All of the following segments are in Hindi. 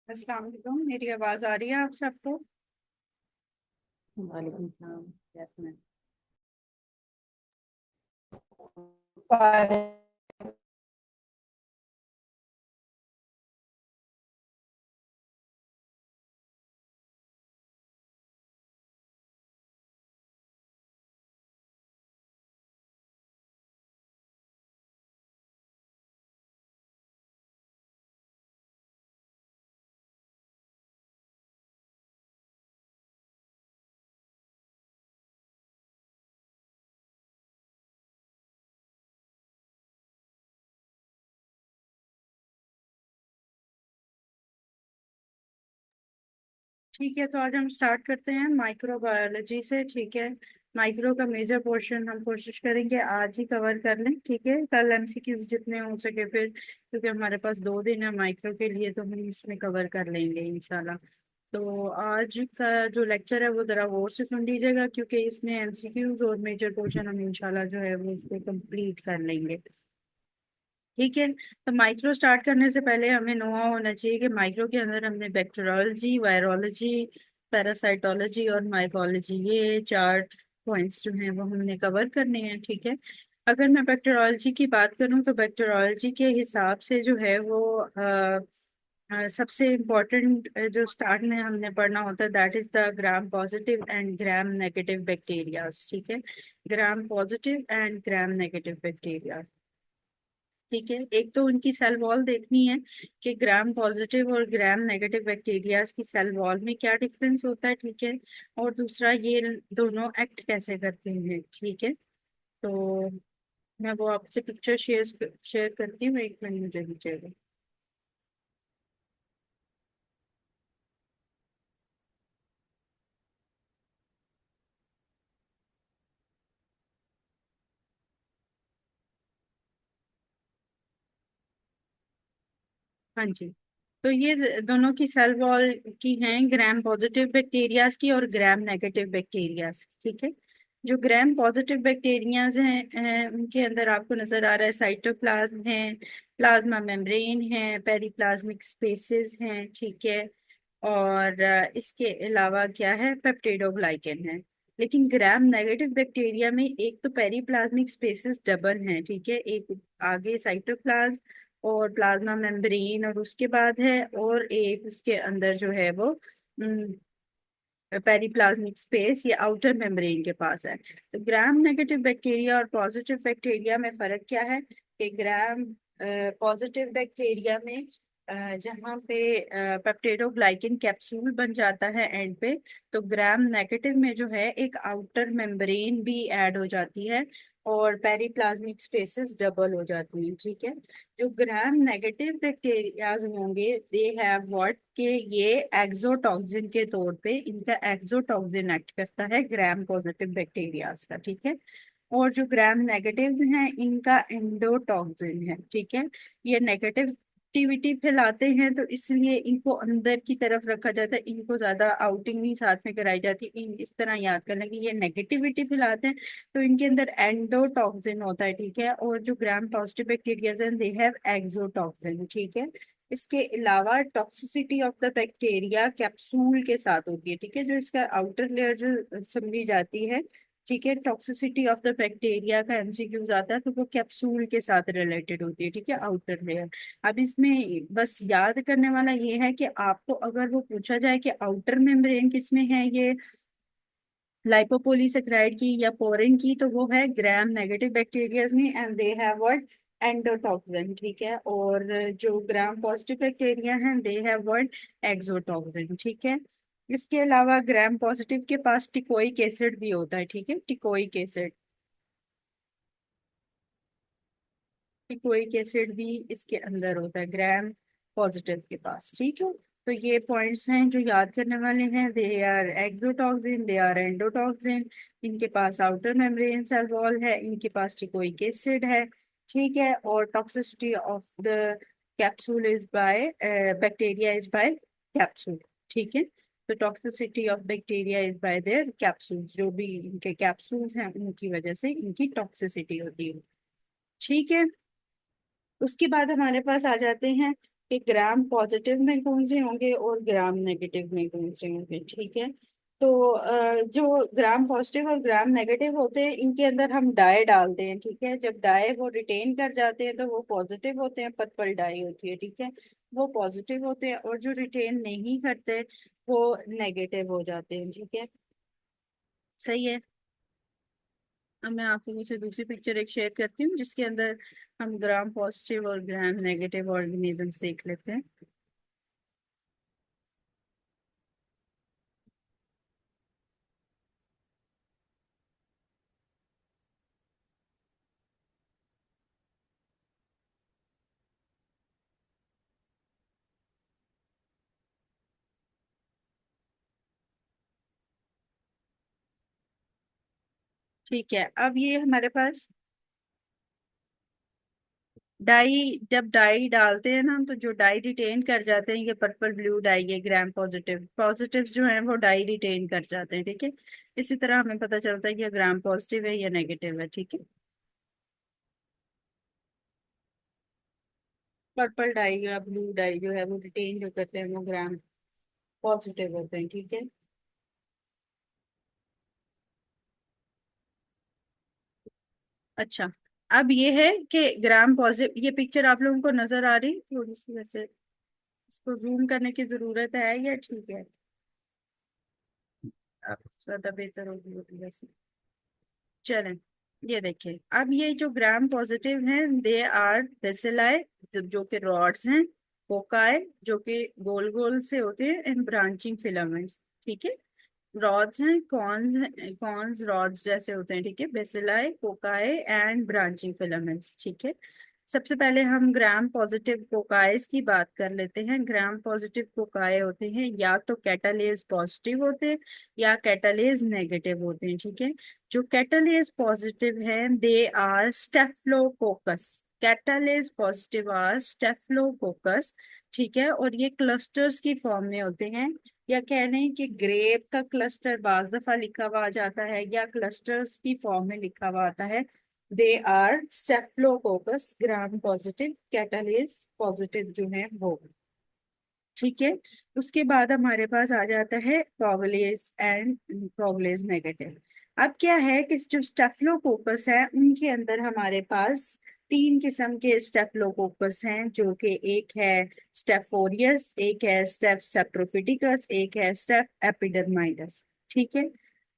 अस्सलाम वालेकुम। मेरी आवाज आ रही है आप सबको? वालेकुम सलाम। कैसे हैं? ठीक है, तो आज हम स्टार्ट करते हैं माइक्रोबायोलॉजी से। ठीक है, माइक्रो का मेजर पोर्शन हम कोशिश करेंगे आज ही कवर कर लें। ठीक है, कल एमसीक्यूज जितने हो सके फिर, क्योंकि हमारे पास 2 दिन है माइक्रो के लिए, तो हम इसमें कवर कर लेंगे इंशाल्लाह। तो आज का जो लेक्चर है वो जरा गौर से सुन लीजिएगा, क्योंकि इसमें एमसीक्यूज और मेजर पोर्शन हम इंशाल्लाह जो है वो उसको कंप्लीट कर लेंगे। ठीक है, तो माइक्रो स्टार्ट करने से पहले हमें नोआ होना चाहिए कि माइक्रो के अंदर हमने बैक्टीरियोलॉजी, वायरोलॉजी, पैरासाइटोलॉजी और माइकोलॉजी, ये 4 पॉइंट्स जो हैं वो हमने कवर करने हैं। ठीक है, अगर मैं बैक्टीरियोलॉजी की बात करूं तो बैक्टीरियोलॉजी के हिसाब से जो है वो सबसे इम्पोर्टेंट जो स्टार्ट में हमने पढ़ना होता है that is the gram positive and gram negative bacterias. ठीक है, gram positive and gram negative bacteria. ठीक है, एक तो उनकी सेल वॉल देखनी है कि ग्राम पॉजिटिव और ग्राम नेगेटिव बैक्टीरियाज की सेल वॉल में क्या डिफरेंस होता है। ठीक है, और दूसरा ये दोनों एक्ट कैसे करते हैं। ठीक है, तो मैं वो आपसे पिक्चर शेयर शेयर करती हूँ, 1 मिनट मुझे दीजिएगा। हाँ जी, तो ये दोनों की सेल वॉल की हैं, ग्राम पॉजिटिव बैक्टीरियाज की और ग्राम नेगेटिव बैक्टीरियाज। ठीक है, जो ग्राम पॉजिटिव बैक्टीरियाज हैं उनके अंदर आपको नजर आ रहा है साइटोप्लाज्म है, प्लाज्मा मेम्ब्रेन है, पेरिप्लाज्मिक स्पेसेस हैं। ठीक है, और इसके अलावा क्या है, पेप्टिडोग्लाइकन है। लेकिन ग्राम नेगेटिव बैक्टीरिया में एक तो पेरिप्लाज्मिक स्पेसेस डबल हैं। ठीक है, एक आगे साइटोप्लाज्म और प्लाज्मा मेम्ब्रेन और उसके बाद है, और एक उसके अंदर जो है वो पेरिप्लाज्मिक स्पेस ये आउटर मेम्ब्रेन के पास है। तो ग्राम नेगेटिव बैक्टीरिया और पॉजिटिव बैक्टीरिया में फर्क क्या है कि ग्राम पॉजिटिव बैक्टीरिया में जहाँ पे पेप्टिडोग्लाइकन कैप्सूल बन जाता है एंड पे, तो ग्राम नेगेटिव में जो है एक आउटर मेम्ब्रेन भी ऐड हो जाती है और पेरिप्लाज्मिक स्पेसेस डबल हो जाती हैं। ठीक है, जो ग्राम नेगेटिव बैक्टीरियाज होंगे दे हैव व्हाट के ये एक्सोटॉक्सिन के तौर पे इनका एक्सोटॉक्सिन एक्ट करता है ग्राम पॉजिटिव बैक्टीरियाज का। ठीक है, और जो ग्राम नेगेटिव्स हैं इनका एंडोटॉक्सिन है। ठीक है, ये नेगेटिविटी फैलाते हैं तो इसलिए इनको अंदर की तरफ रखा जाता है, इनको ज्यादा आउटिंग नहीं साथ में कराई जाती। इन इस तरह याद करना कि ये नेगेटिविटी फैलाते हैं तो इनके अंदर एंडोटॉक्सिन होता है। ठीक है, और जो gram positive bacteria they have exotoxin. ठीक है, इसके अलावा toxicity of the bacteria capsule के साथ होती है। ठीक है, जो इसका आउटर लेयर जो समझी जाती है, ठीक है, टॉक्सिसिटी ऑफ द बैक्टीरिया का एमसीक्यूज आता है तो वो कैप्सूल के साथ रिलेटेड होती है। ठीक है, आउटर लेयर। अब इसमें बस याद करने वाला ये है कि आपको अगर वो पूछा जाए कि आउटर मेम्ब्रेन किसमें है, ये लाइपोपोलीसेकेराइड की या पोरिन की, तो वो है ग्राम नेगेटिव बैक्टीरियाज में and they have what, endotoxin. ठीक है, और जो ग्राम पॉजिटिव बैक्टीरिया हैं दे हैव व्हाट, एक्सोटॉक्सिन। ठीक है, इसके अलावा ग्राम पॉजिटिव के पास टिकोइक एसिड भी होता है। ठीक है, टिकोइक एसिड, टिकोइक एसिड भी इसके अंदर होता है ग्राम पॉजिटिव के पास। ठीक है, तो ये पॉइंट्स हैं जो याद करने वाले हैं। They are exotoxin, they are endotoxin, इनके पास आउटर मेम्ब्रेन सेल वॉल है, इनके पास टिकोइक एसिड है। ठीक है, और toxicity of the capsule is by bacteria is by capsule. ठीक है, तो toxicity of bacteria is by their capsules, जो भी इनके कैप्सूल्स हैं उनकी वजह से इनकी टॉक्सिसिटी होती है। ठीक है, उसके बाद हमारे पास आ जाते हैं कि ग्राम पॉजिटिव में कौन से होंगे और ग्राम नेगेटिव में कौन से होंगे। ठीक है। तो जो ग्राम पॉजिटिव और ग्राम नेगेटिव होते हैं इनके अंदर हम डाई डालते हैं। ठीक है। जब डाई वो रिटेन कर जाते हैं तो वो पॉजिटिव होते हैं, पर्पल डाई होती है। ठीक है। वो पॉजिटिव होते हैं और जो रिटेन नहीं करते वो नेगेटिव हो जाते हैं। ठीक है। सही है। अब मैं आपको मुझसे दूसरी पिक्चर एक शेयर करती हूँ जिसके अंदर हम ग्राम पॉजिटिव और ग्राम नेगेटिव ऑर्गेनिजम्स देख लेते हैं। ठीक है। अब ये हमारे पास डाई, जब डाई डालते हैं ना हम, तो जो डाई रिटेन कर जाते हैं, ये पर्पल ब्लू डाई, ये ग्राम पॉजिटिव, पॉजिटिव जो है वो डाई रिटेन कर जाते हैं। ठीक है। इसी तरह हमें पता चलता है कि ये ग्राम पॉजिटिव है या नेगेटिव है। ठीक है। पर्पल डाई या ब्लू डाई जो है वो रिटेन जो करते हैं वो ग्राम पॉजिटिव होते हैं। ठीक है। अच्छा। अब ये है कि ग्राम पॉजिटिव, ये पिक्चर आप लोगों को नजर आ रही थोड़ी सी वैसे, इसको जूम करने की जरूरत है या ठीक है? अब ज्यादा बेहतर होगी वैसे। चलें। ये देखिए, अब ये जो ग्राम पॉजिटिव हैं दे आर बेसिलाई, जो कि रॉड्स हैं, फोकाई जो कि गोल गोल से होते हैं, इन ब्रांचिंग फिलामेंट्स। ठीक है। रॉड्स हैं, कॉन्स रॉड्स जैसे होते हैं। ठीक है। Bacilli, foci and branching filaments. ठीक है। सबसे पहले हम ग्राम पॉजिटिव कोकाइस की बात कर लेते हैं। ग्राम पॉजिटिव कोकाई होते हैं या तो कैटालेज पॉजिटिव होते हैं या कैटालेज नेगेटिव होते हैं। ठीक है। जो कैटालेज पॉजिटिव है they are staphylococcus, catalase positive are staphylococcus. ठीक है। और ये क्लस्टर्स की फॉर्म में होते हैं, या कह रहे हैं कि ग्रेप का क्लस्टर बाज दफा लिखा हुआ आ जाता है या क्लस्टर्स की फॉर्म में लिखा हुआ आता है। They are staphylococcus gram positive, catalase positive जो है वो। ठीक है। उसके बाद हमारे पास आ जाता है कॉगलेज एंड कॉगलेज नेगेटिव। अब क्या है कि जो स्टेफलोकोकस है उनके अंदर हमारे पास तीन किस्म के स्टेफलोकोकस हैं, जो कि एक है स्टेफोरियस, एक है स्टेफ सेप्रोफिटिकस, एक है स्टेफ एपिडर्माइडस। ठीक है।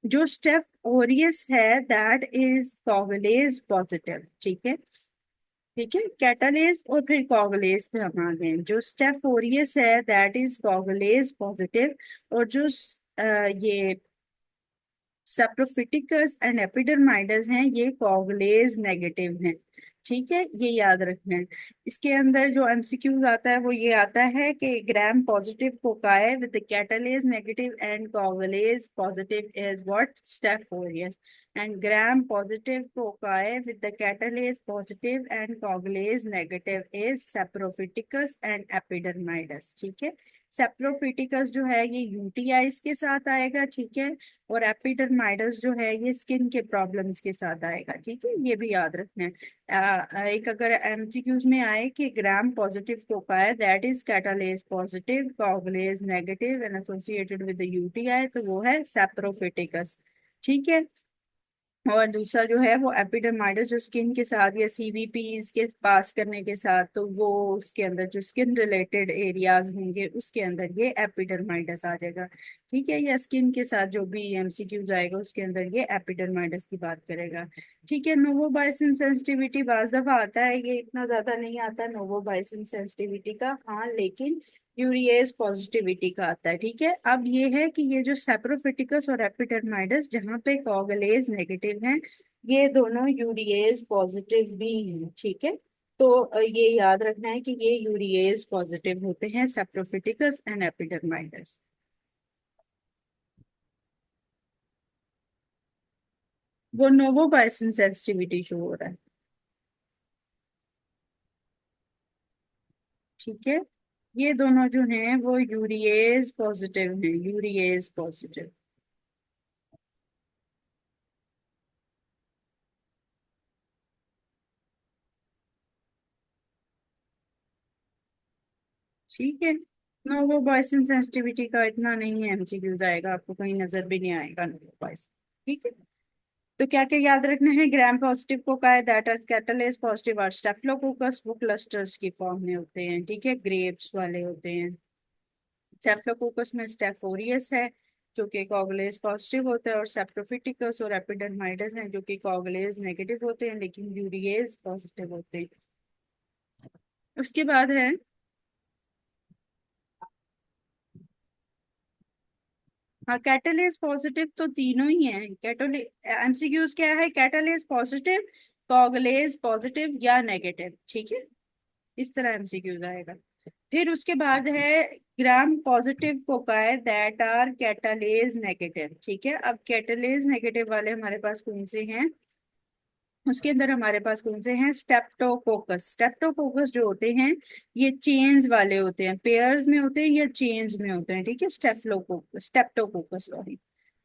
जो स्टेफ ओरियस है दैट इज कॉगलेज पॉजिटिव। ठीक है। ठीक है। कैटालेज और फिर कॉगलेज पे हम आ गए। जो स्टेफ ओरियस है दैट इज कॉगलेज पॉजिटिव, और जो ये सप्रोफिटिकस एंड एपिडर्माइडस हैं ये कॉगलेज नेगेटिव हैं। ठीक है। ये याद रखना है। इसके अंदर जो एमसीक्यूज आता है वो ये आता है कि gram positive cocci with the catalase negative and coagulase positive is what staph aureus, and gram positive cocci with the catalase positive and coagulase negative is saprophyticus and epidermidis. ठीक है। सेप्रोफिटिकस जो है ये यूटीआईज के साथ आएगा। ठीक है। और एपिडर्माइडस जो है ये स्किन के प्रॉब्लम्स के साथ आएगा। ठीक है। ये भी याद रखना है। एक अगर एमसीक्यूज में आए कि ग्राम पॉजिटिव कोका है that is catalase positive, coagulase negative and associated with the UTI, तो वो है सेप्रोफिटिकस। ठीक है। और दूसरा जो है वो एपिडर्माइडस, जो स्किन के साथ या सीवीपी के पास करने के साथ, तो वो उसके अंदर जो स्किन रिलेटेड एरियाज होंगे उसके अंदर ये एपिडर्माइडस आ जाएगा। ठीक है। या स्किन के साथ जो भी एमसीक्यूज आएगा उसके अंदर ये एपिडर्माइडस की बात करेगा। ठीक है। नोवोबाइसिन सेंसिटिविटी बाज दफा आता है, ये इतना ज्यादा नहीं आता नोवोबाइसिन सेंसिटिविटी का, हाँ, लेकिन यूरिएज पॉजिटिविटी का आता है। ठीक है। अब ये है कि ये जो सेप्रोफिटिकस और एपिडर्माइडस जहाँ पे कॉगलेज नेगेटिव हैं, ये दोनों यूरिएज पॉजिटिव भी हैं। ठीक है। तो ये याद रखना है कि ये यूरिएज पॉजिटिव होते हैं, सेप्रोफिटिकस एंड एपिडर्माइडस। वो नोवोबाइसिन सेंसिटिविटी शो हो रहा है। ठीक है। ये दोनों जो हैं वो यूरिएज पॉजिटिव हैं, यूरिएज पॉजिटिव। ठीक है। नोवो बॉयसन सेंसिटिविटी का इतना नहीं है, एमसीक्यूज आएगा, आपको कहीं नजर भी नहीं आएगा नोवो बॉयसन। ठीक है। तो क्या क्या याद रखना है, ग्राम पॉजिटिव को का है दैट आर कैटलेस पॉजिटिव और स्टेफिलोकोकस वो क्लस्टर्स की फॉर्म में होते हैं। ठीक है, ग्रेप्स वाले होते हैं। स्टेफिलोकोकस में स्टेफोरियस है जो कि कॉगलेज पॉजिटिव होता है, और सेप्टोफिटिकस और एपिडर्माइडस हैं जो कि कॉगलेज नेगेटिव होते हैं लेकिन यूरिएज पॉजिटिव होते हैं। उसके बाद है, हाँ कैटलेस पॉजिटिव तो तीनों ही हैं। कैटोले एमसीक्यूज क्या है, कैटलेस पॉजिटिव, कॉगलेज पॉजिटिव या नेगेटिव। ठीक है, इस तरह एमसीक्यूज आएगा। फिर उसके बाद है ग्राम पॉजिटिव फोकाई दैट आर कैटालेज नेगेटिव। ठीक है, अब कैटालेज नेगेटिव वाले हमारे पास कौन से हैं, उसके अंदर हमारे पास कौन से हैं, स्टेप्टोकोकस। स्टेप्टोकोकस जो होते हैं ये चेन्स वाले होते हैं, पेयर्स में होते हैं या चेन्स में होते हैं। ठीक है, स्टेफ्लोकोकस स्टेप्टोकोकस सॉरी।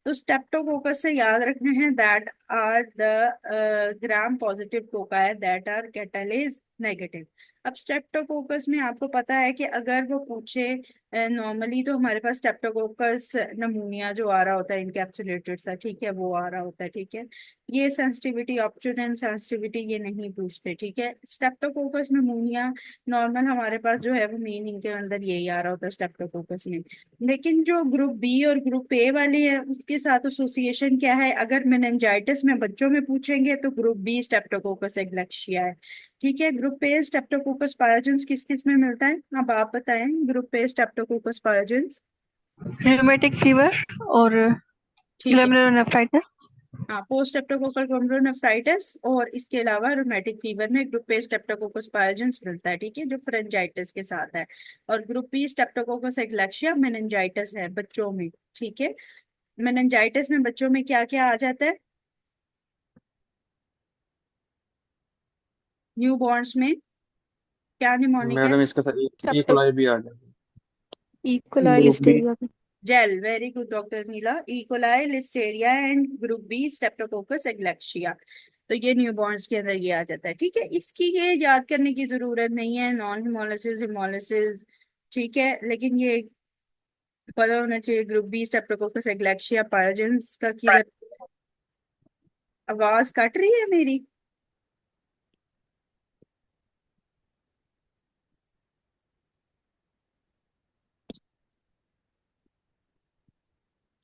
तो स्टेप्टोकोकस से याद रखने हैं that are the gram positive cocci that are catalase negative. अब स्टेप्टोकोकस में आपको पता है कि अगर वो पूछे, नॉर्मली तो हमारे पास स्टेप्टोकोकस नमूनिया जो आ रहा होता है इनकैप्सुलेटेड सा, ठीक है, वो आ रहा होता है। ठीक है, ये सेंसिटिविटी ऑप्शन सेंसिटिविटी ये नहीं पूछते। ठीक है, स्टेप्टोकोकस नमूनिया नॉर्मल हमारे पास जो है वो मेन इनके अंदर यही आ रहा होता है स्टेप्टोकोकस में। लेकिन जो ग्रुप बी और ग्रुप ए वाले हैं उसके साथ एसोसिएशन क्या है, अगर मेनिंजाइटिस में बच्चों में पूछेंगे तो ग्रुप बी स्टेप्टोकोकस एग्लेक्शिया है। ठीक है, ग्रुप ए स्टेप्टोकोकस पायोजेंस किस किस में मिलता है, अब आप बताएं। Group A streptococcus pyogenes. rheumatic fever और ठीक है, glomerulonephritis। हाँ पोस्ट स्ट्रेप्टोकोकल ग्लोमेरुलोनेफ्राइटिस, और इसके अलावा रूमेटिक फीवर में ग्रुप ए स्ट्रेप्टोकोकस पायोजेंस मिलता है। ठीक है, जो फ्रेंजाइटिस के साथ है। और ग्रुप बी स्ट्रेप्टोकोकस एग्लेक्शिया मेनिंजाइटिस है बच्चों में। ठीक है, मेनिंजाइटिस में बच्चों में क्या क्या आ जाता है, न्यू बॉर्न्स में क्या निमोनिक है, मैडम इसके साथ स्टेप्टो इकोलाई भी आ जाएगा। E coli group B. लिस्टेरिया। जेल। Very good doctor Neela, E coli listeria and group B streptococcus agalactiae. तो ये न्यूबॉर्न्स के अंदर ये आ जाता है। ठीक है, इसकी ये याद करने की जरूरत नहीं है, नॉन हिमोलिसिस हिमोलिसिस। ठीक है, लेकिन ये पता होना चाहिए ग्रुप बी स्ट्रेप्टोकोकस एग्लेक्शिया पायोजेंस का किधर। आवाज कट रही है मेरी।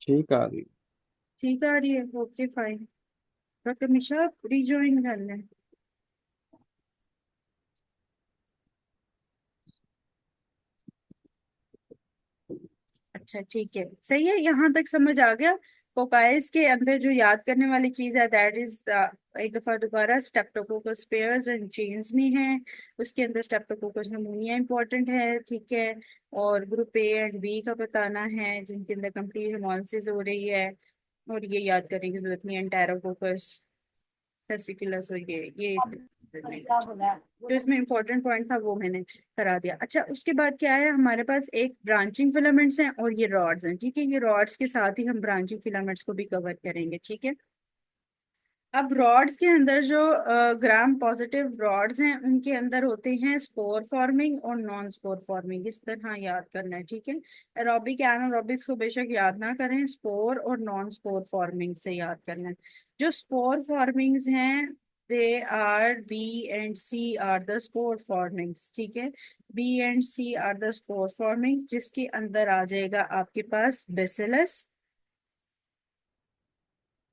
ठीक आ रही। ठीक आ रही है, okay fine. Doctor Mishra rejoin करना है। अच्छा ठीक है, सही है, यहाँ तक समझ आ गया। कोकाइस के अंदर जो याद करने वाली चीज है दैट इज, एक दफा दोबारा, स्टेप्टोकोकस पेयर्स एंड चेन्स में है। उसके अंदर स्टेप्टोकोकस नमूनिया इंपॉर्टेंट है। ठीक है, और ग्रुप ए एंड बी का बताना है जिनके अंदर कंप्लीट हेमोलिसिस हो रही है। और ये याद करने की जरूरत नहीं है, एंटेरोकोकस फेसिकुलस, और ये जो इसमें इंपॉर्टेंट पॉइंट था वो मैंने करा दिया। अच्छा, उसके बाद क्या है, हमारे पास एक ब्रांचिंग फिलामेंट्स हैं और ये रॉड्स हैं। ठीक है, ये रॉड्स के साथ ही हम ब्रांचिंग फिलामेंट्स को भी कवर करेंगे। ठीक है, अब रॉड्स के अंदर जो ग्राम पॉजिटिव रॉड्स हैं उनके अंदर होते हैं स्पोर फॉर्मिंग और नॉन स्पोर फॉर्मिंग। इस तरह याद करना है। ठीक है, एरोबिक एनारोबिक्स को बेशक याद ना करें, स्पोर और नॉन स्पोर फॉर्मिंग से याद करना है। जो स्पोर फॉर्मिंग्स हैं they are B and C are the spore formings. ठीक है, B and C are the spore formings, जिसके अंदर आ जाएगा आपके पास बेसिलस।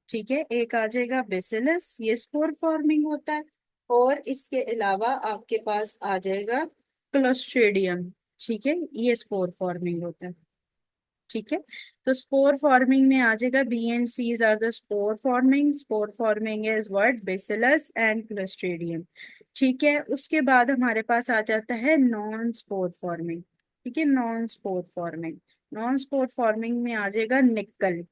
ठीक है, एक आ जाएगा बेसिलस, ये स्पोर फॉर्मिंग होता है। और इसके अलावा आपके पास आ जाएगा क्लोस्ट्रिडियम। ठीक है, ये स्पोर फॉर्मिंग होता है। ठीक है, तो स्पोर फॉर्मिंग में आ जाएगा B and Cs are the spore forming is what, bacillus and clostridium. ठीक है, उसके बाद हमारे पास आ जाता है नॉन स्पोर फॉर्मिंग। ठीक है, नॉन स्पोर फॉर्मिंग में आ जाएगा निकल।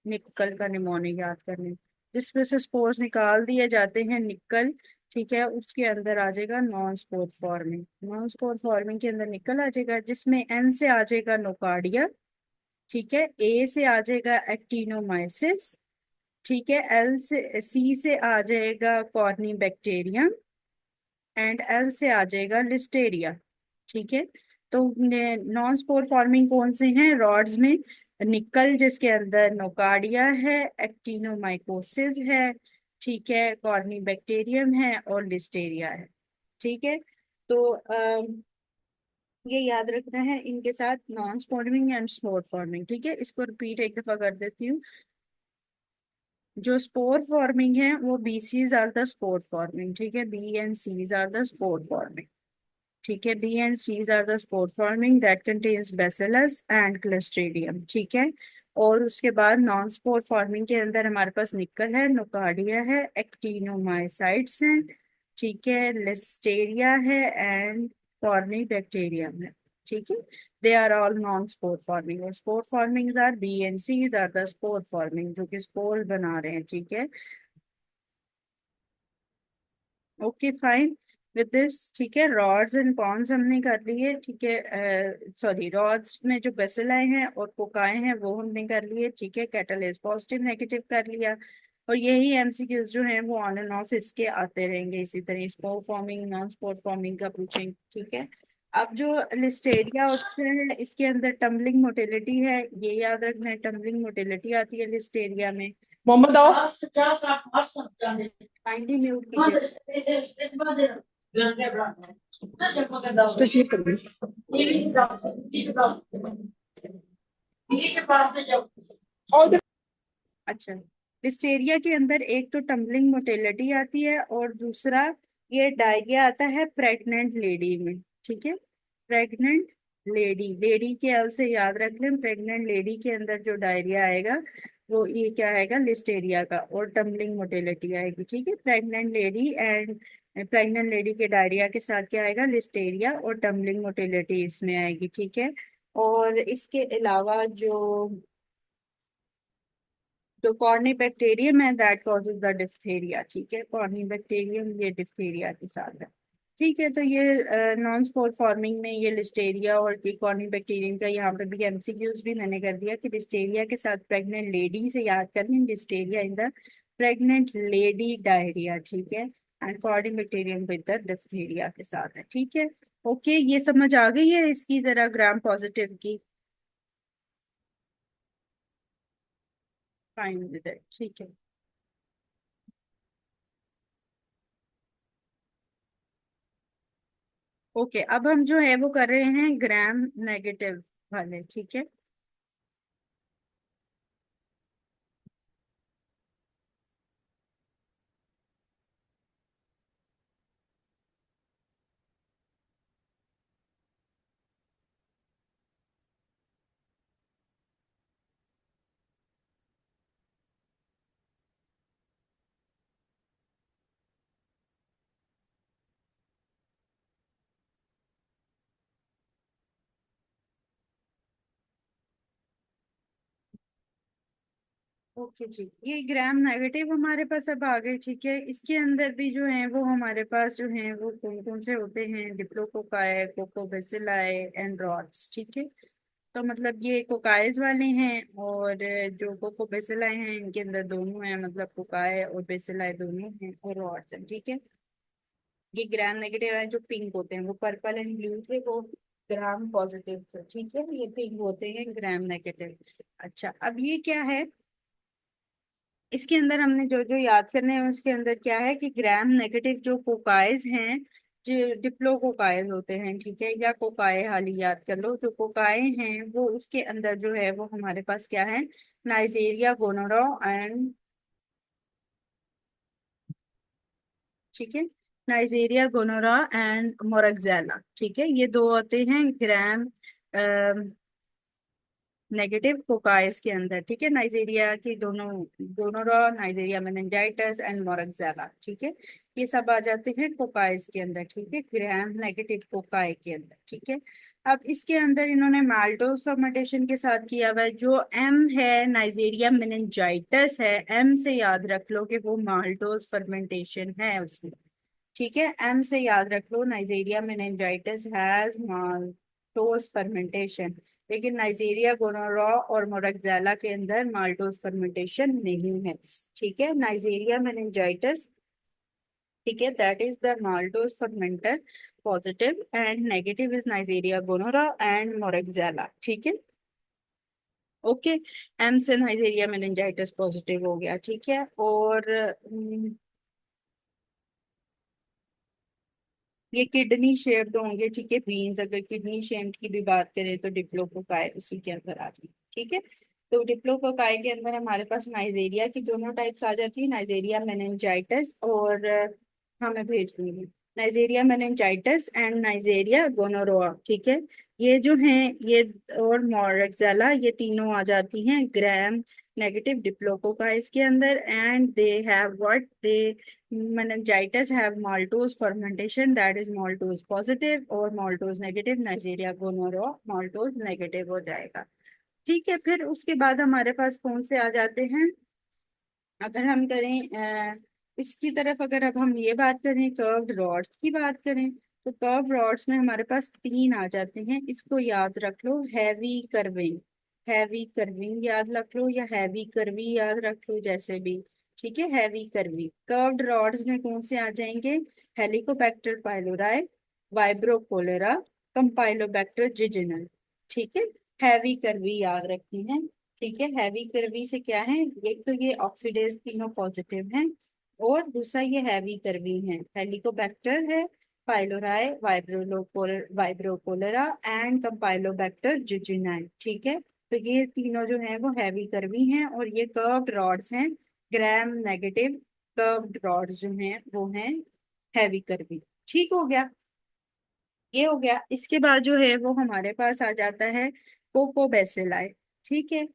निकल का निमोनिक याद करने, जिसमें से स्पोर्स निकाल दिए जाते हैं, निकल। ठीक है, उसके अंदर आ जाएगा non spore forming. Non spore forming के अंदर निकल आ जाएगा, जिसमें एन से आ जाएगा नोकार्डिया। ठीक है, ए से आ जाएगा एक्टिनोमाइसिस। ठीक है, एल से सी से आ जाएगा कॉर्नी बैक्टीरियम, एंड एल से आ जाएगा लिस्टेरिया। ठीक है, तो नॉन स्पोर फॉर्मिंग कौन से हैं रॉड्स में? निकल, जिसके अंदर नोकार्डिया है, एक्टिनोमाइकोसिस है, ठीक है, कॉर्नीबैक्टीरियम है और लिस्टेरिया है। ठीक है, तो ये याद रखना है इनके साथ, नॉन स्पॉर्मिंग एंड स्पोर फॉर्मिंग। ठीक है, इसको रिपीट एक दफा कर देती हूँ। जो स्पोर फॉर्मिंग है वो B Cs are the spore forming. ठीक है, B and Cs are the spore forming. ठीक है, B and Cs are the spore forming that contains bacillus and clostridium. ठीक है, और उसके बाद नॉन स्पोर फॉर्मिंग के अंदर हमारे पास निकल है, नोकार्डिया है, एक्टिनोमाइसाइट्स हैं, ठीक है, लिस्टेरिया है एंड कॉर्नी बैक्टीरियम है। ठीक है, they are all non spore forming, और spore forming are B and Cs are the spore forming, जो कि स्पोर बना रहे हैं। ठीक है, ओके फाइन विद दिस। ठीक है, रॉड्स एंड कॉन्स हमने कर लिए। ठीक है, सॉरी, रॉड्स में जो बेसिलाए हैं और कोकाए हैं वो हमने कर लिए। ठीक है, कैटलिस पॉजिटिव नेगेटिव कर लिया। और यही एमसीक्यूज जो हैं वो ऑन एंड ऑफ इसके आते रहेंगे इसी तरह, spore forming non spore forming का पूछेंगे। ठीक है, अब जो लिस्टेरिया होता है इसके अंदर टम्बलिंग मोटिलिटी है, ये याद रखना है, टम्बलिंग मोटिलिटी आती है लिस्टेरिया में। मोहम्मद आओ। काइंडली म्यूट कीजिए। तशरीफ कर और अच्छा, लिस्टेरिया के अंदर एक तो टम्बलिंग मोटेलिटी आती है और दूसरा ये डायरिया आता है प्रेग्नेंट लेडी में। ठीक है, प्रेग्नेंट लेडी, लेडी के एल से याद रख लें, प्रेग्नेंट लेडी के अंदर जो डायरिया आएगा वो ये क्या आएगा, लिस्टेरिया का, और टम्बलिंग मोटेलिटी आएगी। ठीक है, pregnant lady and pregnant lady के डायरिया के साथ क्या आएगा, लिस्टेरिया और टम्बलिंग मोटेलिटी इसमें आएगी। ठीक है, और इसके अलावा जो तो कॉर्नी बैक्टीरियम है दैट कॉजेज द डिप्थेरिया। ठीक है, कॉर्नी बैक्टीरियम ये डिप्थेरिया के साथ है। ठीक है, तो ये नॉन स्पोर फॉर्मिंग में ये लिस्टेरिया और कॉर्नी बैक्टीरियम का यहाँ पे भी एमसीक्यूज भी मैंने कर दिया कि लिस्टेरिया के साथ प्रेग्नेंट लेडी से याद कर लें, Listeria in the pregnant lady diarrhoea. ठीक है, and corny bacterium with the diphtheria के साथ है। ठीक है, ओके, ये समझ आ गई है इसकी जरा ग्राम पॉजिटिव की? फाइन विद इट, ठीक है। ओके, अब हम जो है वो कर रहे हैं ग्राम नेगेटिव वाले। ठीक है, ओके जी, ये ग्राम नेगेटिव हमारे पास अब आ गए। ठीक है, इसके अंदर भी जो है वो हमारे पास जो है वो कौन कौन से होते हैं, डिप्लोकोकाई, कोकोबैसिलाई एंड रॉड्स। ठीक है, तो मतलब ये कोकाइज वाले हैं, और जो कोकोबैसिलाई हैं इनके अंदर दोनों हैं, मतलब कोकाई और बेसिलाई दोनों हैं, और रॉड्स हैं। ठीक है, ये ग्राम नेगेटिव है, जो पिंक होते हैं, वो पर्पल एंड ब्लू थे वो ग्राम पॉजिटिव थे। ठीक है, ये पिंक होते हैं ग्राम नेगेटिव। अच्छा, अब ये क्या है, इसके अंदर हमने जो जो याद करने हैं उसके अंदर क्या है कि ग्राम नेगेटिव जो कोकाइज हैं, जो डिप्लोकोकाइज होते हैं, ठीक है, या कोकाए हाली याद कर लो, जो कोकाए हैं वो उसके अंदर जो है वो हमारे पास क्या है, नाइजेरिया गोनोरा एंड, ठीक है, नाइजेरिया गोनोरा एंड मोरक्जेला। ठीक है, ये दो होते हैं ग्राम नेगेटिव कोकाइस के अंदर। ठीक है, नाइजीरिया की दोनों, गोनोरा, नाइजीरिया मेनिंजाइटिस एंड मोरक्जेला। ठीक है, ये सब आ जाते हैं कोकाइस के अंदर। ठीक है, ग्राम नेगेटिव कोकाई के अंदर। ठीक है, अब इसके अंदर इन्होंने माल्टोज फर्मेंटेशन के साथ किया हुआ है। जो एम है, नाइजीरिया मेनिंजाइटिस है, एम से याद रख लो कि वो माल्टोज फर्मेंटेशन है उसमें। ठीक है, एम से याद रख लो, Neisseria meningitidis has maltose fermentation, लेकिन नाइजीरिया गोनोरा और मोरक्जेला के अंदर माल्टोज फर्मेंटेशन नहीं है। ठीक है, नाइजीरिया मेनिंजाइटिस, ठीक है, that is the maltose fermenter, positive and negative is Neisseria gonorrhoeae and Moraxella. ठीक है, ओके। एम से नाइजेरिया मेनिंजाइटिस पॉजिटिव हो गया। ठीक है, और ये किडनी शेप्ड होंगे। ठीक है, बीन्स, अगर किडनी शेप्ड की भी बात करें तो डिप्लोकोकाई उसी के अंदर आ जाएगी। ठीक है, तो डिप्लोकोकाई के अंदर हमारे पास नाइजेरिया की दोनों टाइप्स आ जाती है, नाइजेरिया मेनिंजाइटिस और हाँ मैं भेज दूंगी, नाइजेरिया मेनिंजाइटिस एंड नाइजेरिया गोनोरोआ। ठीक है, ये जो हैं ये और मोरक्सेला, ये तीनों आ जाती हैं ग्राम नेगेटिव डिप्लोकोकाइस के अंदर, and they have what they meningitis have maltose fermentation, that is maltose positive, और maltose negative Neisseria gonorrhoeae maltose negative हो जाएगा। ठीक है, फिर उसके बाद हमारे पास कौन से आ जाते हैं, अगर हम करें इसकी तरफ, अगर अब हम ये बात करें कर्व्ड रॉड्स की बात करें, तो कर्व रॉड्स में हमारे पास तीन आ जाते हैं, इसको याद रख लो, हैवी कर्विंग याद रख लो या हैवी कर्वी याद रख लो, जैसे भी। ठीक है, हैवी कर्वी कर्व्ड रॉड्स में कौन से आ जाएंगे, हेलिकोबैक्टर पाइलोराई, वाइब्रो कोलेरा, कंपाइलोबैक्टर जिजिनल। ठीक है, हैवी कर्वी याद रखनी है। ठीक है, हैवी कर्वी से क्या है, एक तो ये ऑक्सीडेज तीनों पॉजिटिव हैं, और दूसरा ये हैवी कर्वी है, हेलिकोबैक्टर है, पाइलोराई, वाइब्रोकोलेरा एंड कंपाइलोबैक्टर जिजिनाई। ठीक है, तो ये तीनों जो हैं वो हैवी कर्वी हैं, और ये कर्व्ड रॉड्स हैं, ग्राम नेगेटिव कर्व्ड रॉड्स जो हैं वो हैं हैवी कर्वी। ठीक हो गया, ये हो गया। इसके बाद जो है वो हमारे पास आ जाता है कोकोबैसिलाई। ठीक है,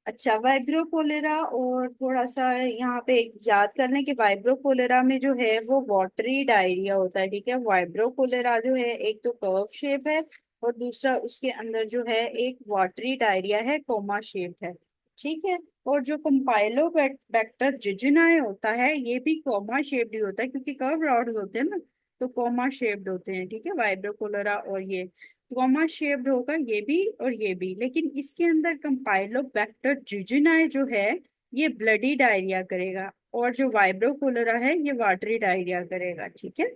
अच्छा, वाइब्रो कोलेरा, और थोड़ा सा यहाँ पे एक याद कर लें कि वाइब्रो कोलेरा में जो है वो वाटरी डायरिया होता है। ठीक है, वाइब्रो कोलेरा जो है एक तो कर्व शेप है, और दूसरा उसके अंदर जो है एक वाटरी डायरिया है, कोमा शेप है। ठीक है, और जो कंपाइलो बैक्टर जिजिनाए होता है ये भी कोमा शेप्ड ही होता है, क्योंकि कर्व रॉड्स होते हैं ना, तो कोमा शेप्ड होते हैं। ठीक है, वाइब्रो कोलेरा और ये कॉमा शेप्ड होगा, ये भी और ये भी, लेकिन इसके अंदर कंपाइलोबैक्टर जिजिनाई जो है ये ब्लडी डायरिया करेगा, और जो वाइब्रो कोलेरा है ये वाटरी डायरिया करेगा। ठीक है,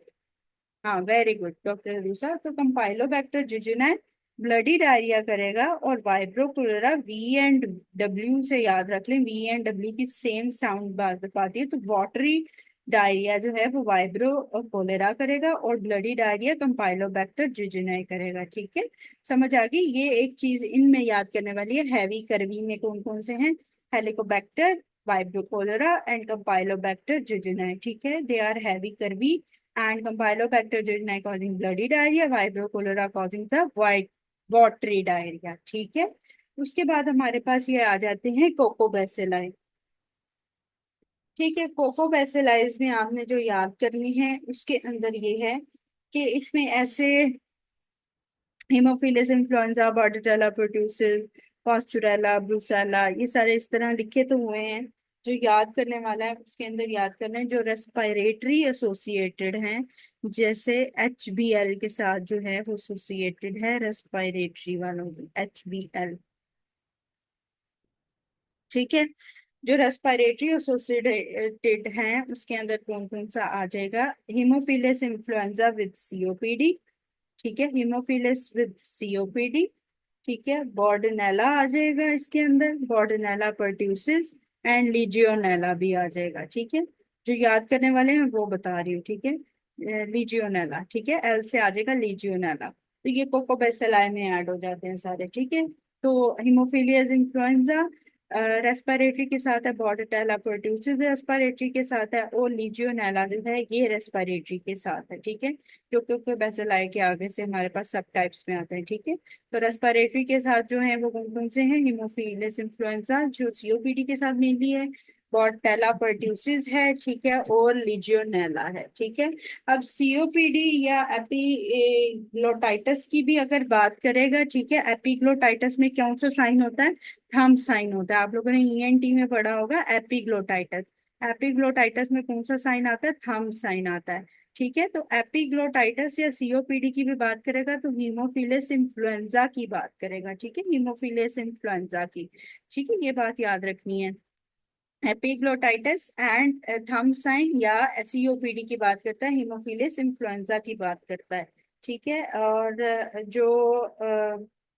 हाँ वेरी गुड डॉक्टर रूसा, तो कंपाइलोबैक्टर जिजिनाई ब्लडी डायरिया करेगा, और vibrio cholera V and W से याद रख लें, वी एंड डब्ल्यू की सेम साउंड बात दफाती है, तो वाटरी डायरिया जो है वो वाइब्रो और कोलेरा करेगा, और ब्लडी डायरिया कंपाइलोबैक्टर जिजिनाई करेगा। ठीक है, समझ आ गई। ये एक चीज इनमें याद करने वाली है, हैवी कर्वी में कौन कौन से हैं, helicobacter, vibrio cholera and campylobacter jejuni. ठीक है, they are heavy curvy and Campylobacter jejuni causing bloody diarrhea, Vibrio cholera causing the white watery diarrhea। ठीक है, उसके बाद हमारे पास ये आ जाते हैं कोकोबैसिलाई। ठीक है, कोकोबैसिलाइज में आपने जो याद करनी है उसके अंदर ये है कि इसमें ऐसे Haemophilus influenzae, Bordetella producer, Pasteurella, Brucella, ये सारे इस तरह लिखे तो हुए हैं। जो याद करने वाला है उसके अंदर याद करना है जो रेस्पिरेटरी एसोसिएटेड हैं, जैसे HBL के साथ जो है वो एसोसिएटेड है रेस्पिरेटरी वालों की, HBL। ठीक है, जो रेस्पिरेटरी एसोसिएटेड हैं उसके अंदर कौन कौन सा आ जाएगा, हीमोफिलस इन्फ्लुएंजा विद COPD। ठीक है, हीमोफिलस विद COPD। ठीक है, बॉर्डनेला आ जाएगा इसके अंदर, बॉर्डनेला परट्यूसिस एंड लीजियोनेला भी आ जाएगा। ठीक है, जो याद करने वाले हैं वो बता रही हूँ। ठीक है, लीजियोनेला, ठीक है, L से आ जाएगा लीजियोनेला, तो ये कोकोबैसिलाई में ऐड हो जाते हैं सारे। ठीक है, तो हीमोफिलियस इन्फ्लुएंजा रेस्पिरेटरी के साथ है, बॉर्डेटेला प्रोड्यूसिस रेस्पिरेटरी के साथ है, और लीजियोनेला जो है ये रेस्पिरेटरी के साथ है। ठीक है, जो कोकोबैसिलाई के आगे से हमारे पास सब टाइप्स में आते हैं। ठीक है, तो रेस्पिरेटरी के साथ जो है वो कौन कौन से हैं, हीमोफिलस इन्फ्लुएंजा जो COPD के साथ मेनली है, बॉर्डेटेला परट्यूसिस है, ठीक है, और लीजियोनेला है। ठीक है, अब COPD या एपिग्लोटाइटिस की भी अगर बात करेगा, ठीक है, एपिग्लोटाइटिस में कौन सा साइन होता है, थंब साइन होता है। आप लोगों ने ENT में पढ़ा होगा एपिग्लोटाइटिस, एपिग्लोटाइटिस में कौन सा साइन आता है, थंब साइन आता है। ठीक है, तो एपिग्लोटाइटिस या COPD की भी बात करेगा तो हीमोफिलस इन्फ्लुएंजा की बात करेगा। ठीक है, हीमोफिलस इन्फ्लुएंजा की। ठीक है, ये बात याद रखनी है, एपिग्लोटाइटिस एंड थंब साइन या COPD की बात करता है, हीमोफिलस इन्फ्लुएंजा की बात करता है। ठीक है। और जो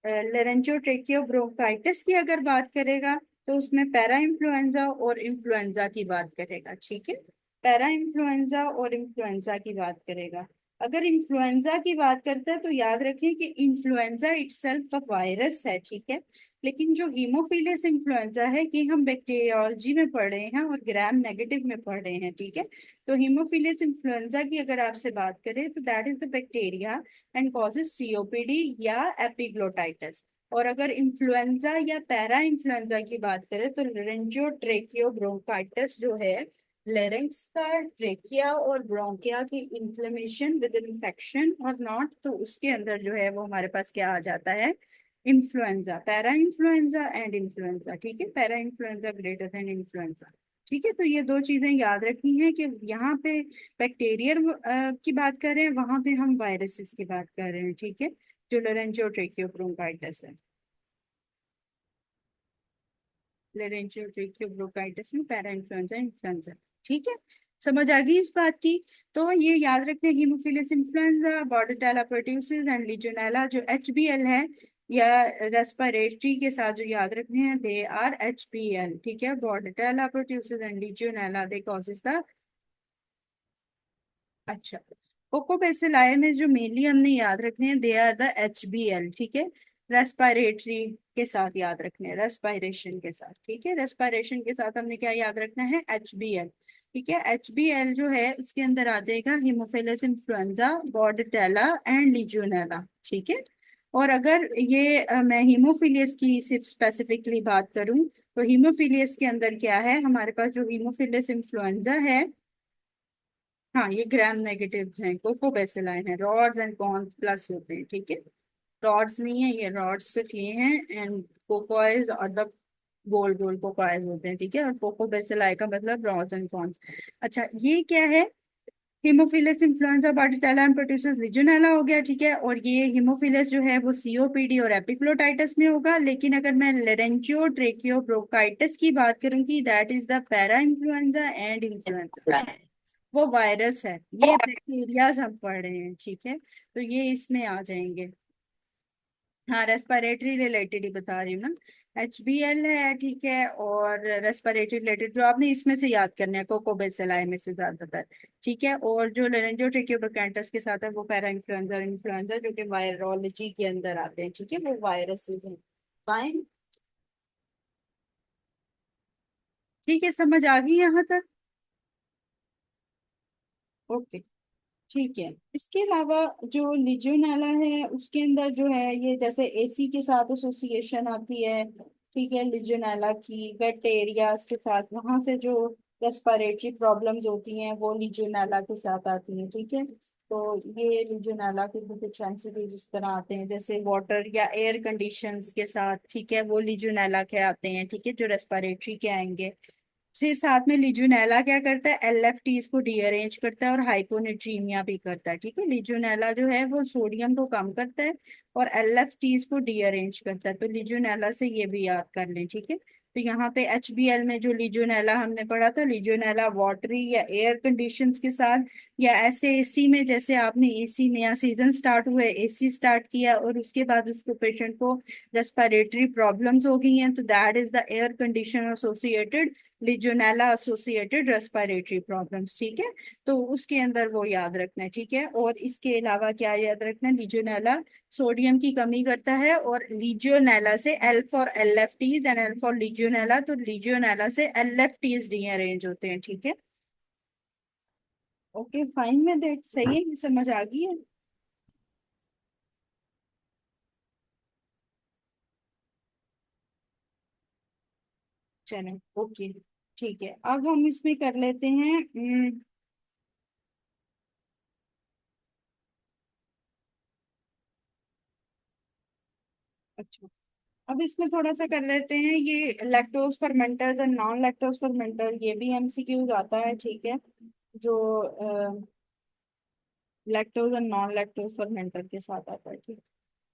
लेरेंजोट्रेकियो ब्रोंकाइटिस की अगर बात करेगा तो उसमें पैरा इन्फ्लुएंजा और इन्फ्लुएंजा की बात करेगा। ठीक है, पैरा इन्फ्लुएंजा और इन्फ्लुएंजा की बात करेगा। अगर इन्फ्लुएंजा की बात करता है तो याद रखें कि इन्फ्लुएंजा इटसेल्फ वायरस है। ठीक है, लेकिन जो हीमोफिलियस इन्फ्लुएंजा है ये हम बैक्टीरियोलॉजी में पढ़ रहे हैं और ग्राम नेगेटिव में पढ़ रहे हैं। ठीक है, तो हीमोफिलियस इन्फ्लुएंजा की अगर आपसे बात करें तो that is the bacteria and causes COPD या एपिग्लोटाइटिस। और अगर इन्फ्लुएंजा या पैरा इन्फ्लुएंजा की बात करें तो लेरेंजोट्रेकियो ब्रोंकाइटिस जो है, लेरिंक्स का ट्रेकिया और ब्रोंकिया की इन्फ्लेमेशन विद इन्फेक्शन और नॉट, तो उसके अंदर जो है वो हमारे पास क्या आ जाता है, influenza, para influenza and influenza. ठीक है, para influenza greater than influenza. ठीक है, तो ये दो चीजें याद रखनी है कि यहाँ पे बैक्टीरियल की बात कर रहे हैं, वहां पे हम वायरसेस की बात कर रहे हैं। ठीक है, जो लेरेंजियोट्रेकियो ब्रोंकाइटिस है, लेरेंजियोट्रेकियो ब्रोंकाइटिस में पैरा इन्फ्लुएंजा इन्फ्लुएंजा। ठीक है, समझ आ गई इस बात की। तो ये याद रखना, Haemophilus influenzae, Bordetella pertussis and Legionella जो एचबीएल है या रेस्पिरेटरी के साथ जो याद रखने हैं, दे आर एचबीएल। ठीक है, Bordetella pertussis and Legionella they causes the, अच्छा, कोकोबैसिलाई में जो मेनली हमने याद रखने हैं, दे आर द एचबीएल। ठीक है, रेस्पिरेटरी के साथ याद रखने हैं, रेस्पिरेशन के साथ। ठीक है, रेस्पिरेशन के साथ हमने क्या याद रखना है, एचबीएल। ठीक है, एचबीएल जो है उसके अंदर आ जाएगा Haemophilus influenzae, Bordetella and Legionella. ठीक है, और अगर ये मैं हीमोफिलियस की सिर्फ स्पेसिफिकली बात करूं तो हीमोफिलियस के अंदर क्या है, हमारे पास जो हीमोफिलियस इन्फ्लुएंजा है, हाँ ये ग्राम नेगेटिव हैं, कोकोबैसिलाई हैं, रॉड्स एंड कॉन्स प्लस होते हैं। ठीक है, रॉड्स नहीं है, ये रॉड्स सिर्फ ये हैं, एंड कोकोइज और द गोल गोल कोकोइज होते हैं। ठीक है, और कोकोबैसिलाई का मतलब रॉड्स एंड कॉन्स। अच्छा, ये क्या है, Haemophilus influenzae Bordetella and producers Legionella हो गया। ठीक है, और ये हीमोफिलस जो है वो सीओपीडी और एपिग्लोटाइटिस में होगा। लेकिन अगर मैं लेरेंजियो ट्रेकियो ब्रोंकाइटिस की बात करूंगी, that is the para influenza and influenza, वो वायरस है, ये बैक्टीरिया हम पढ़ रहे हैं। ठीक है, तो ये इसमें आ जाएंगे। हाँ, रेस्पिरेटरी रिलेटेड ही बता रही हूँ ना, एचबीएल है। ठीक है, और रेस्पिरेटरी रिलेटेड जो आपने इसमें से याद करना है, कोकोबैसिलाई में से ज्यादातर। ठीक है, और जो लेरेंजियोट्रेकियोब्रोंकाइटिस के साथ है वो पैरा इन्फ्लुएंजा और इन्फ्लुएंजा जो कि वायरोलॉजी के अंदर आते हैं। ठीक है, वो वायरसेस हैं। फाइन, ठीक है, समझ आ गई यहाँ तक। ओके, ठीक है। इसके अलावा जो लिजियोनेला है उसके अंदर जो है, ये जैसे एसी के साथ एसोसिएशन आती है। ठीक है, लिजियोनेला की वेट एरियाज के साथ, वहां से जो रेस्पिरेटरी प्रॉब्लम्स होती हैं वो लिजियोनेला के साथ आती हैं। ठीक है, तो ये लिजियोनेला के कुछ एंटिटीज इस तरह आते हैं, जैसे वाटर या एयर कंडीशंस के साथ। ठीक है, वो लिजियोनेला के आते हैं। ठीक है, जो रेस्पिरेटरी के आएंगे। से साथ में लिजुनेला क्या करता है, एलएफटीज को डीअरेंज करता है और हाइपोनेट्रीमिया भी करता है। ठीक है, लिजुनेला जो है वो सोडियम को कम करता है और एलएफटीज को डीअरेंज करता है, तो लिजुनेला से ये भी याद कर लें। ठीक है, तो यहाँ पे एचबीएल में जो लिजुनेला हमने पढ़ा था, लिजुनेला वाटरी या एयर कंडीशंस के साथ, या ऐसे एसी में, जैसे आपने एसी नया सीजन स्टार्ट हुआ है, एसी स्टार्ट किया और उसके बाद उसको पेशेंट को रेस्पिरेटरी प्रॉब्लम्स हो गई हैं, तो that is the air condition associated Legionella associated respiratory problems. ठीक है, तो उसके अंदर वो याद रखना है। ठीक है, और इसके अलावा क्या याद रखना है, लिजोनेला सोडियम की कमी करता है, और लिजियोनेला से, L for LFTs and L for Legionella, तो लिजियोनेला से एलएफटीज रीअरेंज होते हैं। ठीक है, ओके फाइन में दैट, सही है, समझ आ गई है। चलो, ओके, ठीक है, अब हम इसमें कर लेते हैं अच्छा, अब इसमें थोड़ा सा कर लेते हैं ये लैक्टोज फर्मेंटर्स और नॉन लैक्टोज फर्मेंटर, ये भी एमसीक्यूज आता है। ठीक है, जो लैक्टोज और नॉन लैक्टोज फर्मेंटर के साथ आता है। ठीक,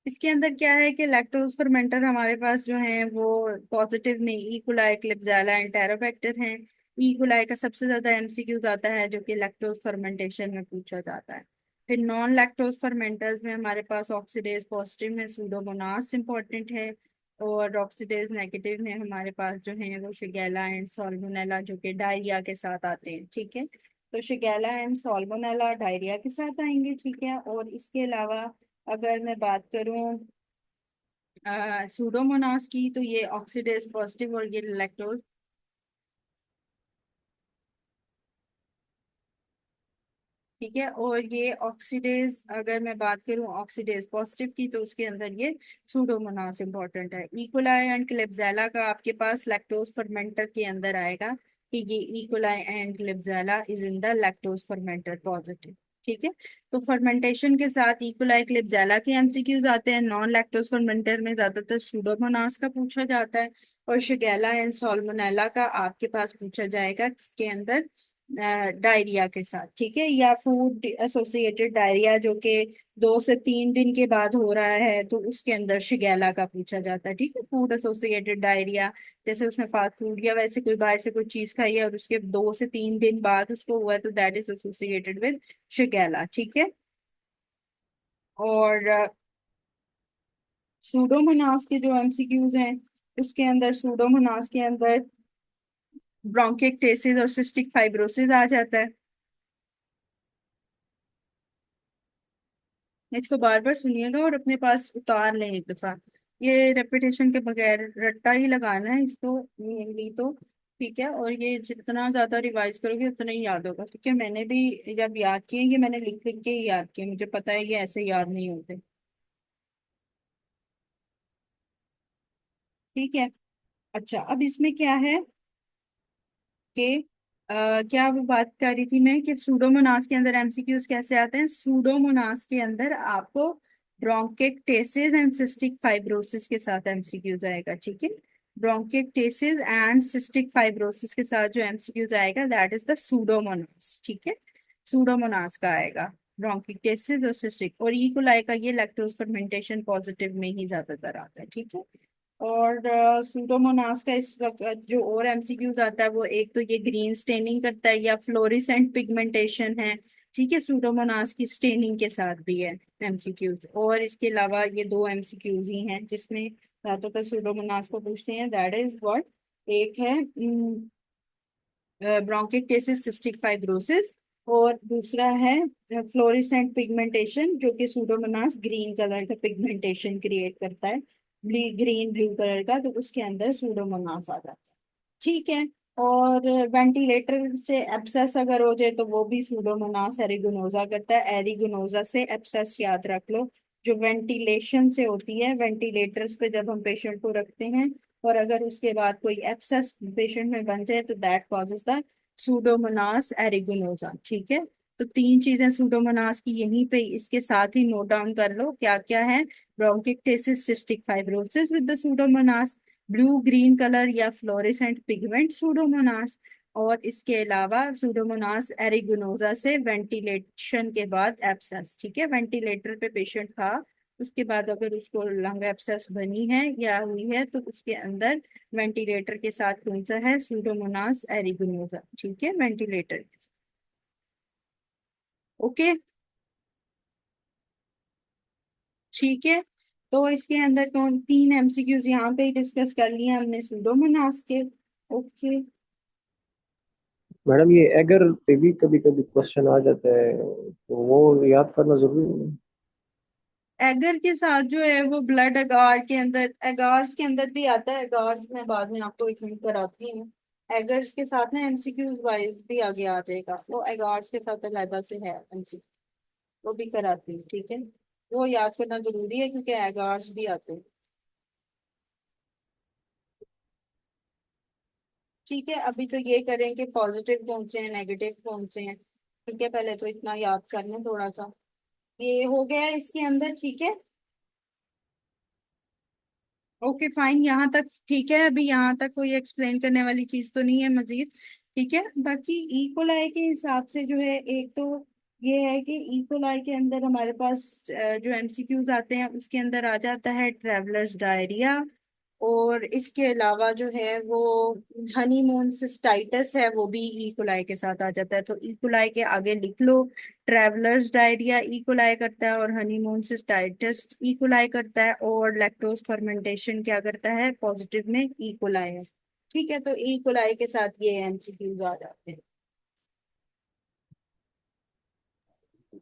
इसके अंदर क्या है कि लैक्टोज फर्मेंटर हमारे पास जो है वो पॉजिटिव में ई कोलाई, क्लिब्जाला, एंटेरोबैक्टर हैं। ई कोलाई का सबसे ज्यादा एमसीक्यूज आता है जो कि लैक्टोज फर्मेंटेशन में पूछा जाता है। फिर नॉन लैक्टोज फर्मेंटर्स में हमारे पास ऑक्सीडेज पॉजिटिव में सूडोमोनास इंपॉर्टेंट है, और ऑक्सीडेज नेगेटिव में हमारे पास जो है वो शिगेला एंड साल्मोनेला जो कि डायरिया के साथ आते हैं। ठीक है, तो शिगेला एंड साल्मोनेला डायरिया के साथ आएंगे। ठीक है, और इसके अलावा अगर मैं बात करूं सूडोमोनास की, तो ये ऑक्सीडेज पॉजिटिव और ये लैक्टोज। ठीक है, और ये ऑक्सीडेज अगर मैं बात करूं ऑक्सीडेज पॉजिटिव की, तो उसके अंदर ये सूडोमोनास इंपॉर्टेंट है। इकोलाई एंड क्लिब्जेला का आपके पास लैक्टोज फर्मेंटर के अंदर आएगा कि ये E coli and Klebsiella is in the lactose fermenter positive. ठीक है, तो फर्मेंटेशन के साथ इकोलाई क्लिब्जेला के एमसीक्यूज आते हैं। नॉन लैक्टोज फर्मेंटर में ज्यादातर सूडोमोनास का पूछा जाता है, और शिगेला एंड साल्मोनेला का आपके पास पूछा जाएगा किसके अंदर, डायरिया के साथ। ठीक है, या फूड एसोसिएटेड डायरिया जो कि 2 से 3 दिन के बाद हो रहा है, तो उसके अंदर शिगेला का पूछा जाता है। ठीक है, फूड एसोसिएटेड डायरिया जैसे उसने फास्ट फूड या वैसे कोई बाहर से कोई चीज खाई है और उसके 2 से 3 दिन बाद उसको हुआ है, तो that is associated with Shigella. ठीक है, और सूडोमोनास के जो एमसीक्यूज हैं, उसके अंदर सूडोमोनास के अंदर ब्रोंकिक्टेसिस और सिस्टिक फाइब्रोसिस आ जाता है। इसको बार बार सुनिएगा और अपने पास उतार लें एक दफा, ये रेपिटेशन के बगैर रट्टा ही लगाना है इसको मेनली तो। ठीक है, और ये जितना ज्यादा रिवाइज करोगे उतना ही याद होगा। ठीक है, मैंने भी जब याद किए ये मैंने लिख लिख के ही याद किए, मुझे पता है ये ऐसे याद नहीं होते। ठीक है, अच्छा अब इसमें क्या है कि क्या वो बात कर रही थी मैं कि सूडोमोनास के अंदर एमसीक्यूज कैसे आते हैं। सूडोमोनास के अंदर आपको ब्रोंकिक्टेसिस एंड सिस्टिक फाइब्रोसिस के साथ एमसीक्यूज आएगा। ठीक है, ब्रोंकिक्टेसिस एंड सिस्टिक फाइब्रोसिस के साथ जो एमसीक्यूज आएगा दैट इज द सूडोमोनास। ठीक है, सूडोमोनास का आएगा ब्रोंकिक्टेसिस और सिस्टिक, और ई कोलाई का ये लैक्टोज फर्मेंटेशन पॉजिटिव में ही ज्यादातर आता है। ठीक है, और सूडोमोनास का इस वक्त जो और एमसीक्यूज आता है वो एक तो ये ग्रीन स्टेनिंग करता है या फ्लोरिसेंट पिगमेंटेशन है। ठीक है, सूडोमोनास की स्टेनिंग के साथ भी है एमसीक्यूज, और इसके अलावा ये 2 एमसीक्यूज ही हैं जिसमें ज्यादातर सूडोमोनास को पूछते हैं, दैट इज व्हाट। एक है ब्रोंकिक्टेसिस सिस्टिक फाइब्रोसिस, और दूसरा है फ्लोरिसेंट पिगमेंटेशन जो कि सूडोमोनास ग्रीन कलर का पिगमेंटेशन क्रिएट करता है, ग्रीन ब्लू कलर का, तो उसके अंदर सूडोमोनास आ जाता है। ठीक है, और वेंटिलेटर से एब्सेस अगर हो जाए तो वो भी सूडोमोनास एरिगोनोजा करता है। एरिगोनोजा से एब्सेस याद रख लो, जो वेंटिलेशन से होती है, वेंटिलेटर्स पे जब हम पेशेंट को रखते हैं और अगर उसके बाद कोई एब्सेस पेशेंट में बन जाए तो दैट कॉजेज द सूडोमोनास एरिगोनोजा। ठीक है, तो 3 चीजें सूडोमोनास की यहीं पे इसके साथ ही नोट डाउन कर लो क्या क्या है। Bronchiectasis cystic fibrosis with the Pseudomonas, blue green colour या फ्लोरेसेंट पिगमेंट सूडोमोनास, और इसके अलावा सूडोमोनास एरिगोनोजा से वेंटिलेशन के बाद एब्सेस। ठीक है, वेंटिलेटर पे पेशेंट था उसके बाद अगर उसको लंग एब्सेस बनी है या हुई है तो उसके अंदर वेंटिलेटर के साथ कौन सा है, सूडोमोनास एरिगोनोजा। ठीक है, वेंटिलेटर के साथ। ओके, ठीक है, तो इसके अंदर कौन 3 एमसीक्यूज यहाँ पे ही डिस्कस कर लिए हमने सूडोमोनास के। ओके, मैडम ये अगर पे भी कभी कभी क्वेश्चन आ जाता है तो वो याद करना जरूरी है। एगर के साथ जो है वो ब्लड एगार के अंदर, एगार्स के अंदर भी आता है। एगार्स में बाद में आपको एक मिनट कराती हूँ। एगर्स के साथ ना एमसीक्यूज वाइज भी आगे आ जाएगा, वो एगार्स के साथ अलहदा से है एमसीक्यू, वो भी कराती हूँ। ठीक है, वो याद करना जरूरी है क्योंकि एगार्स भी आते हैं। ठीक है, अभी तो ये करें कि पॉजिटिव कौन से हैं नेगेटिव कौन से हैं। ठीक है, पहले तो इतना याद कर लें थोड़ा सा, ये हो गया इसके अंदर। ठीक है, ओके फाइन, यहाँ तक ठीक है। अभी यहाँ तक कोई एक्सप्लेन करने वाली चीज तो नहीं है मजीद। ठीक है, बाकी इकोलाई के हिसाब से जो है एक तो ये है कि इकोलाई के अंदर हमारे पास जो एमसीक्यूज आते हैं उसके अंदर आ जाता है ट्रेवलर्स डायरिया, और इसके अलावा जो है वो हनीमून सिस्टाइटिस है, वो भी ई कोलाई के साथ आ जाता है। तो ई कोलाई के आगे लिख लो, ट्रैवलर्स डायरिया ई कोलाई करता है, और हनीमून सिस्टाइटिस ई कोलाई करता है, और लैक्टोज फर्मेंटेशन क्या करता है, पॉजिटिव में ई कोलाई है। ठीक है, तो ई कोलाई के साथ ये एमसीक्यूज आ जाते हैं।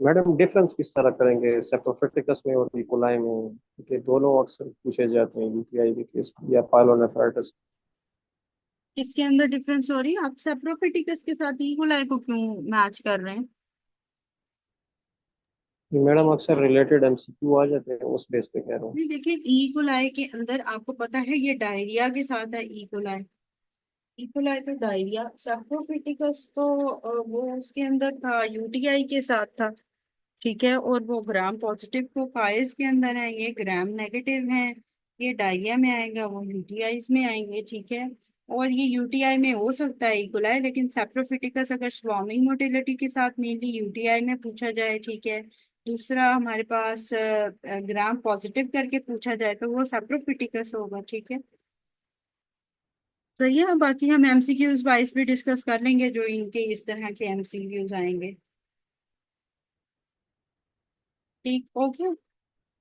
मैडम डिफरेंस किस तरह करेंगे सेप्रोफिटिकस में और इकोलाई में, क्योंकि दोनों अक्सर पूछे जाते हैं यूटीआई के केस या पाइलोनेफ्राइटिस। इसके अंदर डिफरेंस हो रही है, आप सेप्रोफिटिकस के साथ ई कोलाई को क्यों मैच कर रहे हैं? मैडम अक्सर रिलेटेड एमसीक्यू आ जाते हैं, उस बेस पे कह रहा हूँ। नहीं देखिए, ई कोलाई के अंदर आपको पता है ये डायरिया के साथ है। ई कोलाई, ई कोलाई तो डायरिया, सेप्रोफिटिकस तो वो उसके अंदर था, यूटीआई के साथ था। ठीक है, और वो ग्राम पॉजिटिव को काइस के अंदर है, ये ग्राम नेगेटिव है, ये डायरिया में आएगा, वो यूटीआई में आएंगे। ठीक है, और ये यूटीआई में हो सकता है इकोलाई, लेकिन सेप्रोफिटिकस अगर स्वामिंग मोटिलिटी के साथ मेनली यूटीआई में पूछा जाए, ठीक है, दूसरा हमारे पास ग्राम पॉजिटिव करके पूछा जाए, तो वो सेप्रोफिटिकस होगा। ठीक है, सही है। बाकी हम एमसीक्यूज वाइज भी डिस्कस कर लेंगे, जो इनके इस तरह के एमसीक्यूज आएंगे। ठीक, ओके,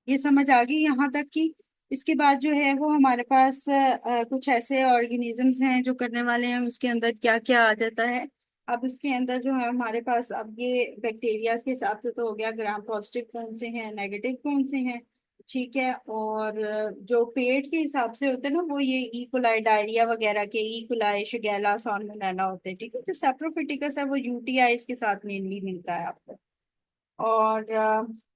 ये समझ आ गई यहाँ तक की। इसके बाद जो है वो हमारे पास कुछ ऐसे ऑर्गेनिजम्स हैं जो करने वाले हैं, उसके अंदर क्या क्या आ जाता है। अब इसके अंदर जो है हमारे पास, अब ये बैक्टीरिया के हिसाब से तो हो गया ग्राम पॉजिटिव कौन से हैं, नेगेटिव कौन से हैं। ठीक है, और जो पेट के हिसाब से होते हैं ना, वो ये ई कोलाई डायरिया वगैरह के, ई कोलाई, शिगेला, साल्मोनेला होते हैं। ठीक है, जो सेप्रोफिटिकस है वो यूटीआई के साथ मेनली मिलता है आपको। और